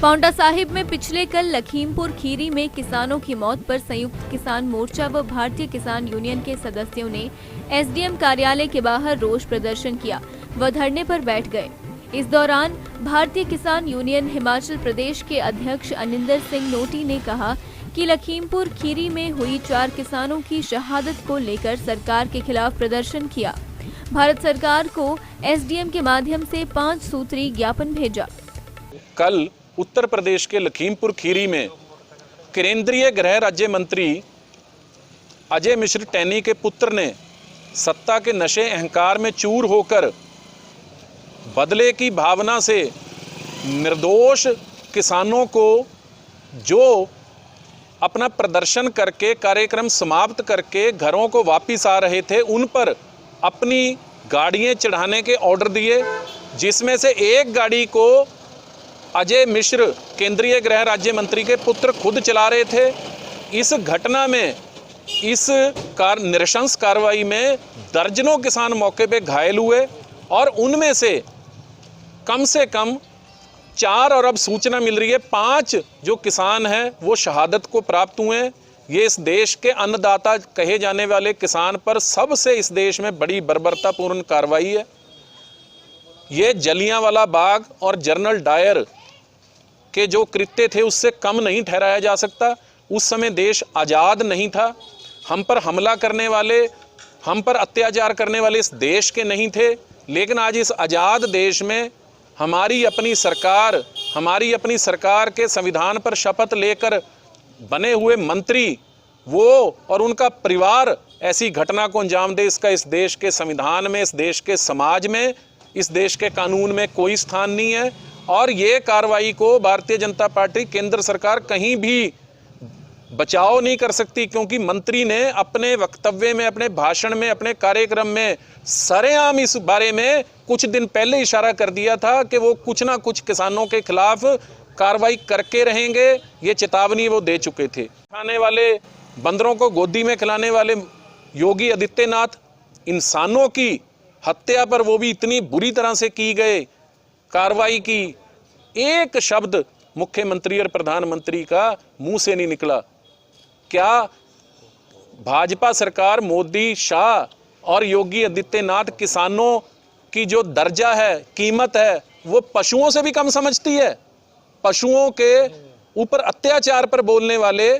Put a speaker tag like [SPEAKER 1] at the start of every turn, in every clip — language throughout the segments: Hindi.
[SPEAKER 1] पांवटा साहिब में पिछले कल लखीमपुर खीरी में किसानों की मौत पर संयुक्त किसान मोर्चा व भारतीय किसान यूनियन के सदस्यों ने एसडीएम कार्यालय के बाहर रोष प्रदर्शन किया व धरने पर बैठ गए। इस दौरान भारतीय किसान यूनियन हिमाचल प्रदेश के अध्यक्ष अनिंदर सिंह नोटी ने कहा कि लखीमपुर खीरी में हुई 4 किसानों की शहादत को लेकर सरकार के खिलाफ प्रदर्शन किया। भारत सरकार को एसडीएम के माध्यम से 5 सूत्री ज्ञापन भेजा।
[SPEAKER 2] कल उत्तर प्रदेश के लखीमपुर खीरी में केंद्रीय गृह राज्य मंत्री अजय मिश्र टैनी के पुत्र ने सत्ता के नशे अहंकार में चूर होकर बदले की भावना से निर्दोष किसानों को जो अपना प्रदर्शन करके कार्यक्रम समाप्त करके घरों को वापस आ रहे थे, उन पर अपनी गाड़ियां चढ़ाने के ऑर्डर दिए, जिसमें से एक गाड़ी को अजय मिश्र केंद्रीय गृह राज्य मंत्री के पुत्र खुद चला रहे थे। इस घटना में इस नृशंस कार्रवाई में दर्जनों किसान मौके पे घायल हुए और उनमें से कम 4 और अब सूचना मिल रही है 5 जो किसान हैं वो शहादत को प्राप्त हुए हैं। ये इस देश के अन्नदाता कहे जाने वाले किसान पर सबसे इस देश में बड़ी बर्बरतापूर्ण कार्रवाई है। ये जलियांवाला बाग और जनरल डायर के जो कृत्य थे उससे कम नहीं ठहराया जा सकता। उस समय देश आज़ाद नहीं था, हम पर हमला करने वाले, हम पर अत्याचार करने वाले इस देश के नहीं थे। लेकिन आज इस आज़ाद देश में हमारी अपनी सरकार के संविधान पर शपथ लेकर बने हुए मंत्री वो और उनका परिवार ऐसी घटना को अंजाम दे, इसका इस देश के संविधान में, इस देश के समाज में, इस देश के कानून में कोई स्थान नहीं है। और ये कार्रवाई को भारतीय जनता पार्टी केंद्र सरकार कहीं भी बचाव नहीं कर सकती, क्योंकि मंत्री ने अपने वक्तव्य में, अपने भाषण में, अपने कार्यक्रम में सरेआम इस बारे में कुछ दिन पहले इशारा कर दिया था कि वो कुछ ना कुछ किसानों के खिलाफ कार्रवाई करके रहेंगे। ये चेतावनी वो दे चुके थे। खाने वाले बंदरों को गोदी में खिलाने वाले योगी आदित्यनाथ इंसानों की हत्या पर वो भी इतनी बुरी तरह से की गए कार्रवाई की, एक शब्द मुख्यमंत्री और प्रधानमंत्री का मुंह से नहीं निकला। क्या भाजपा सरकार, मोदी, शाह और योगी आदित्यनाथ किसानों की जो दर्जा है, कीमत है, वो पशुओं से भी कम समझती है? पशुओं के ऊपर अत्याचार पर बोलने वाले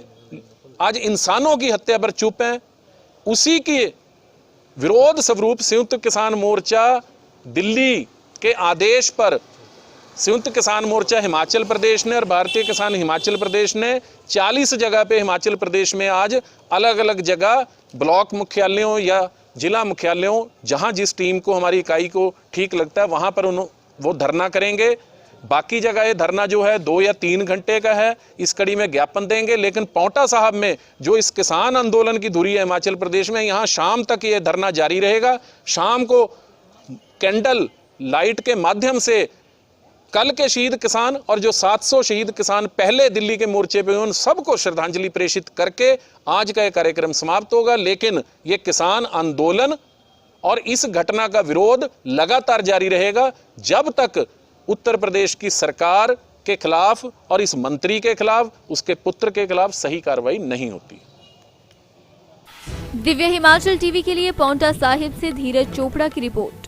[SPEAKER 2] आज इंसानों की हत्या पर चुप हैं। उसी के विरोध स्वरूप संयुक्त किसान मोर्चा दिल्ली के आदेश पर संयुक्त किसान मोर्चा हिमाचल प्रदेश ने और भारतीय किसान हिमाचल प्रदेश ने 40 जगह पे हिमाचल प्रदेश में आज अलग अलग जगह ब्लॉक मुख्यालयों या जिला मुख्यालयों, जहां जिस टीम को, हमारी इकाई को ठीक लगता है, वहां पर वो धरना करेंगे। बाकी जगह ये धरना जो है 2 या 3 घंटे का है, इस कड़ी में ज्ञापन देंगे। लेकिन पांवटा साहिब में जो इस किसान आंदोलन की धुरी है हिमाचल प्रदेश में, यहाँ शाम तक ये धरना जारी रहेगा। शाम को कैंडल लाइट के माध्यम से कल के शहीद किसान और जो 700 शहीद किसान पहले दिल्ली के मोर्चे पे, उन सबको श्रद्धांजलि प्रेषित करके आज का यह कार्यक्रम समाप्त होगा। लेकिन ये किसान आंदोलन और इस घटना का विरोध लगातार जारी रहेगा जब तक उत्तर प्रदेश की सरकार के खिलाफ और इस मंत्री के खिलाफ, उसके पुत्र के खिलाफ सही कार्रवाई नहीं होती।
[SPEAKER 1] दिव्य हिमाचल टीवी के लिए पांवटा साहिब से धीरज चोपड़ा की रिपोर्ट।